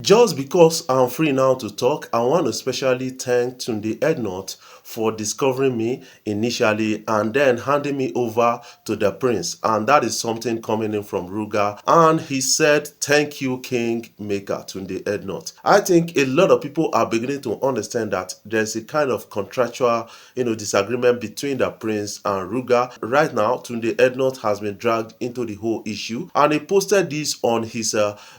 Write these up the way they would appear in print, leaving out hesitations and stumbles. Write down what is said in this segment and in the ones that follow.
Just because I'm free now to talk, I want to especially thank Tunde Ednot for discovering me initially and then handing me over to the prince. And that is something coming in from Ruga. And he said, "Thank you, King Maker Tunde Ednot." I think a lot of people are beginning to understand that there's a kind of contractual, disagreement between the prince and Ruga. Right now, Tunde Ednot has been dragged into the whole issue, and he posted this on his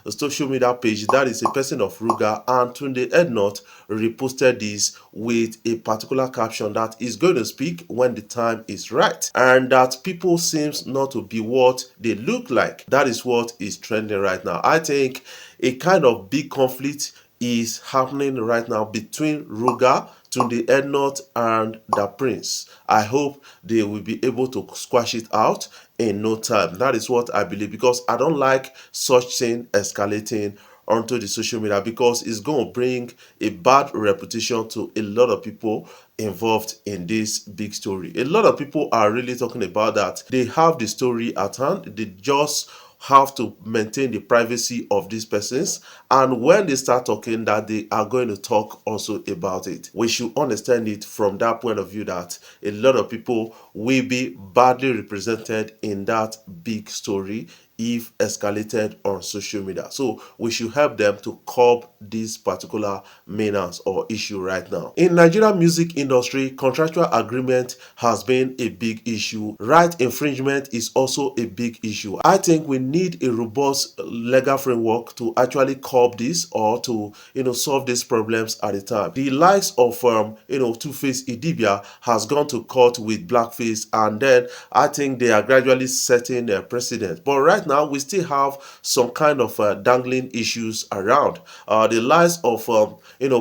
social media page. That is a person of Ruga, and Tunde Ednot reposted this with a particular caption that is going to speak when the time is right, and that people seems not to be what they look like. That is what is trending right now. I think a kind of big conflict is happening right now between Ruga, Tunde Ednot, and the prince. I hope they will be able to squash it out in no time. That is what I believe, because I don't like such thing escalating onto the social media, because it's going to bring a bad reputation to a lot of people involved in this big story. A lot of people are really talking about that. They have the story at hand. They just have to maintain the privacy of these persons, and when they start talking, that they are going to talk also about it. We should understand it from that point of view, that a lot of people will be badly represented in that big story if escalated on social media. So we should help them to curb this particular menace or issue right now. In Nigerian music industry, contractual agreement has been a big issue. Right infringement is also a big issue. I think we need a robust legal framework to actually curb this, or to solve these problems at a time. The likes of Two-Face Idibia has gone to court with Blackface, and then I think they are gradually setting a precedent. But right now we still have some kind of dangling issues around. The likes of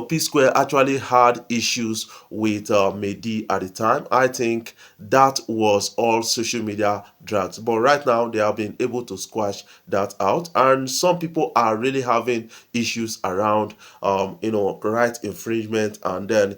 P Square actually had issues with Mehdi at the time. I think that was all social media drags, but right now they have been able to squash that out, and some people are really having issues around right infringement, and then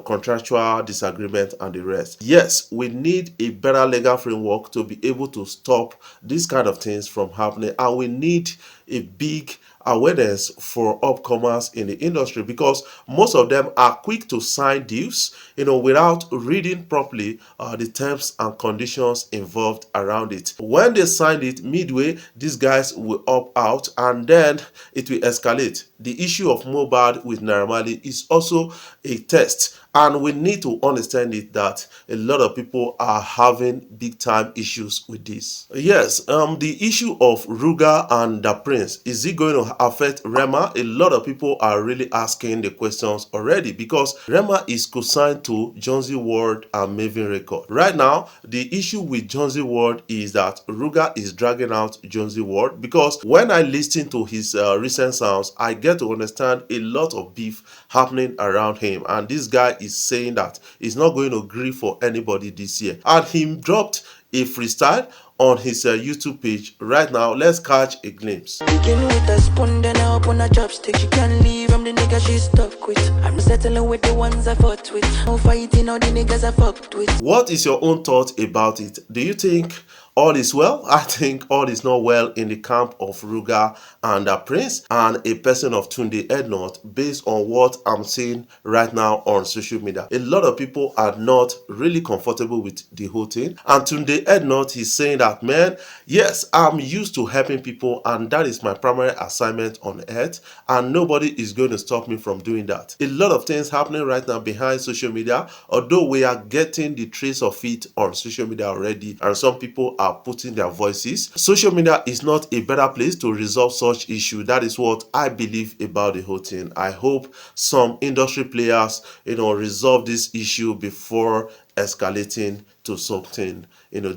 contractual disagreement and the rest. Yes, we need a better legal framework to be able to stop these kind of things from happening, and we need a big awareness for upcomers in the industry, because most of them are quick to sign deals without reading properly the terms and conditions involved around it. When they signed it midway, these guys will opt out, and then it will escalate. The issue of Mohbad with Naira Marley is also a test, and we need to understand it, that a lot of people are having big time issues with this. Yes, the issue of Ruga and the prince, is it going to affect Rema? A lot of people are really asking the questions already, because Rema is co-signed to Jonesy World and Maven Record. Right now, the issue with Jonesy World is that Ruga is dragging out Jonesy World, because when I listen to his recent sounds, I get to understand a lot of beef happening around him, and this guy is saying that he's not going to agree for anybody this year, and he dropped a freestyle on his YouTube page. Right now, let's catch a glimpse. Begin with a spoon, then I open a chopstick. She can't leave from the nigga she stuck with. I'm settling with the ones I fought with. No fighting all the niggas I fucked with. What is your own thought about it? Do you think all is well? I think all is not well in the camp of Ruga and the prince, and a person of Tunde Ednot, based on what I'm seeing right now on social media. A lot of people are not really comfortable with the whole thing, and Tunde Ednot is saying that, man, yes, I'm used to helping people, and that is my primary assignment on earth, and nobody is going to stop me from doing that. A lot of things happening right now behind social media, although we are getting the trace of it on social media already, and some people are putting their voices. Social media is not a better place to resolve such issue. That is what I believe about the whole thing. I hope some industry players resolve this issue before escalating to something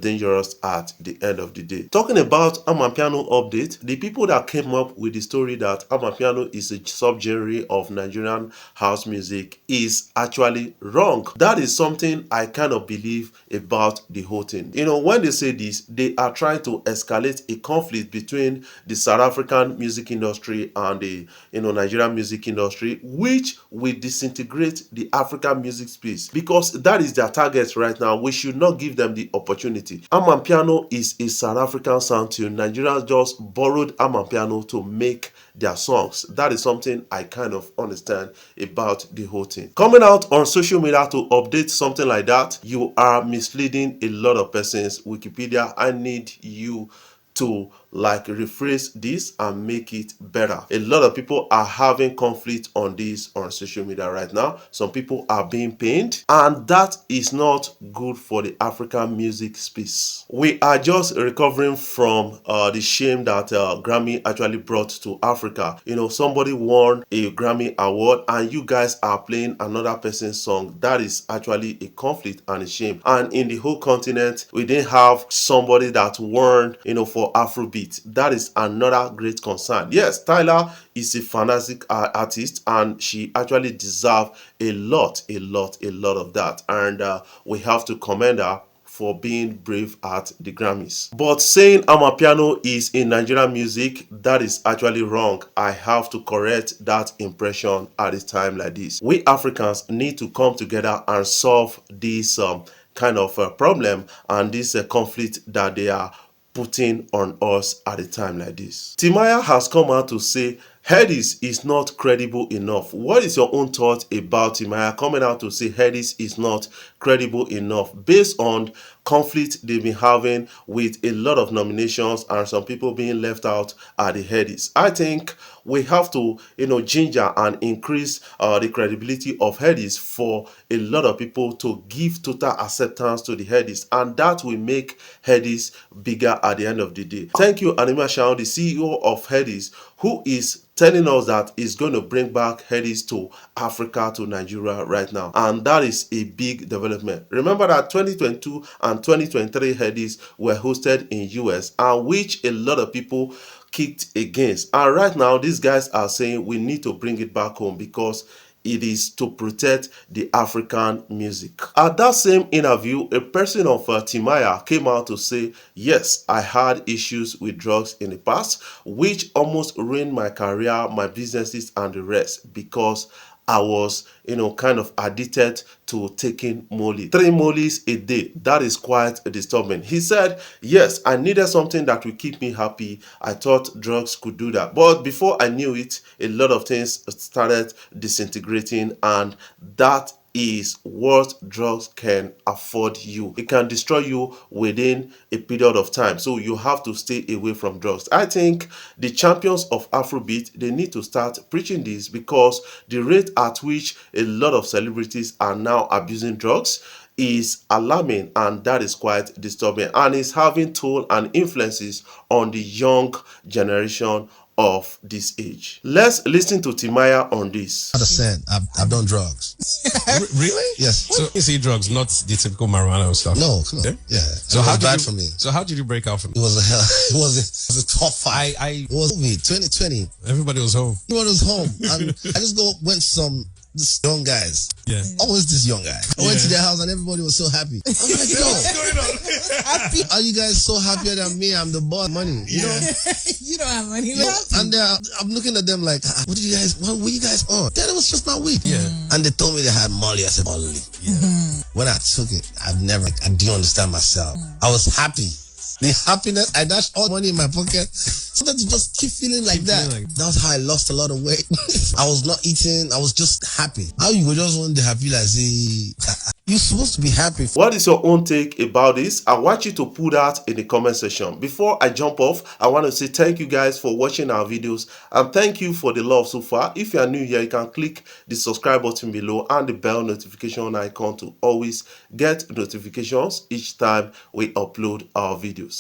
dangerous at the end of the day. Talking about Amapiano update, the people that came up with the story that Amapiano is a subgenre of Nigerian house music is actually wrong. That is something I kind of believe about the whole thing. When they say this, they are trying to escalate a conflict between the South African music industry and the Nigerian music industry, which will disintegrate the African music space, because that is their target right now. We should not give them the opportunity. Amapiano is a South African sound tune. Nigerians just borrowed Amapiano to make their songs. That is something I kind of understand about the whole thing. Coming out on social media to update something like that, you are misleading a lot of persons. Wikipedia, I need you to like rephrase this and make it better. A lot of people are having conflict on this on social media right now. Some people are being pained, and that is not good for the African music space. We are just recovering from the shame that Grammy actually brought to Africa. You know, somebody won a Grammy award and you guys are playing another person's song. That is actually a conflict and a shame. And in the whole continent, we didn't have somebody that won, you know, for Afrobeat. That is another great concern. Yes, Tyler is a fantastic artist and she actually deserves a lot of that. And we have to commend her for being brave at the Grammys. But saying Amapiano is in Nigerian music, that is actually wrong. I have to correct that impression at a time like this. We Africans need to come together and solve this kind of problem and this conflict that they are putting on us at a time like this. Timaya has come out to say Headies is not credible enough. What is your own thought about Timaya coming out to say Headies is not credible enough based on conflict they've been having with a lot of nominations and some people being left out at the Headies? I think we have to, you know, ginger and increase the credibility of Headies for a lot of people to give total acceptance to the Headies, and that will make Headies bigger at the end of the day. Thank you, Anima Shaun, the CEO of Headies, who is telling us that he's going to bring back Headies to Africa, to Nigeria right now. And that is a big development. Remember that 2022 and 2023 Headies were hosted in US, and which a lot of people kicked against. And right now, these guys are saying we need to bring it back home because it is to protect the African music. At that same interview, a person of Timaya came out to say, yes, I had issues with drugs in the past, which almost ruined my career, my businesses, and the rest because I was, you know, kind of addicted to taking molly. 3 mollies a day. That is quite disturbing. He said, yes, I needed something that would keep me happy. I thought drugs could do that. But before I knew it, a lot of things started disintegrating, and that is what drugs can afford you. It can destroy you within a period of time. So you have to stay away from drugs. I think the champions of Afrobeat, they need to start preaching this because the rate at which a lot of celebrities are now abusing drugs is alarming, and that is quite disturbing, and is having toll and influences on the young generation of this age. Let's listen to Timaya on this. 100%. I've done drugs. Really? Yes. So you say drugs, not the typical marijuana or stuff. No, come on. Yeah? Yeah. So it how was did bad you, for me. So how did you break out from It was a hell. It was a tough fight. It was me. 2020. Everybody was home. Everyone was home, and I just went some this young guys. Yeah. Always this young guy. I went to their house and everybody was so happy. I was like, yo, What's going on? happy? Are you guys so happier than me? I'm the boss. Money, you know. You don't have money. And I'm looking at them like, what did you guys? What were you guys on? Then it was just my weed. Yeah. And they told me they had Molly. I said, Molly. Yeah. When I took it, I didn't understand myself. I was happy. The happiness, I dashed all money in my pocket. Sometimes you just keep feeling like that. That was how I lost a lot of weight. I was not eating. I was just happy. How you go just want to happy like say, you're supposed to be happy. What is your own take about this? I want you to put that in the comment section. Before I jump off, I want to say thank you guys for watching our videos, and thank you for the love so far. If you are new here, you can click the subscribe button below and the bell notification icon to always get notifications each time we upload our videos.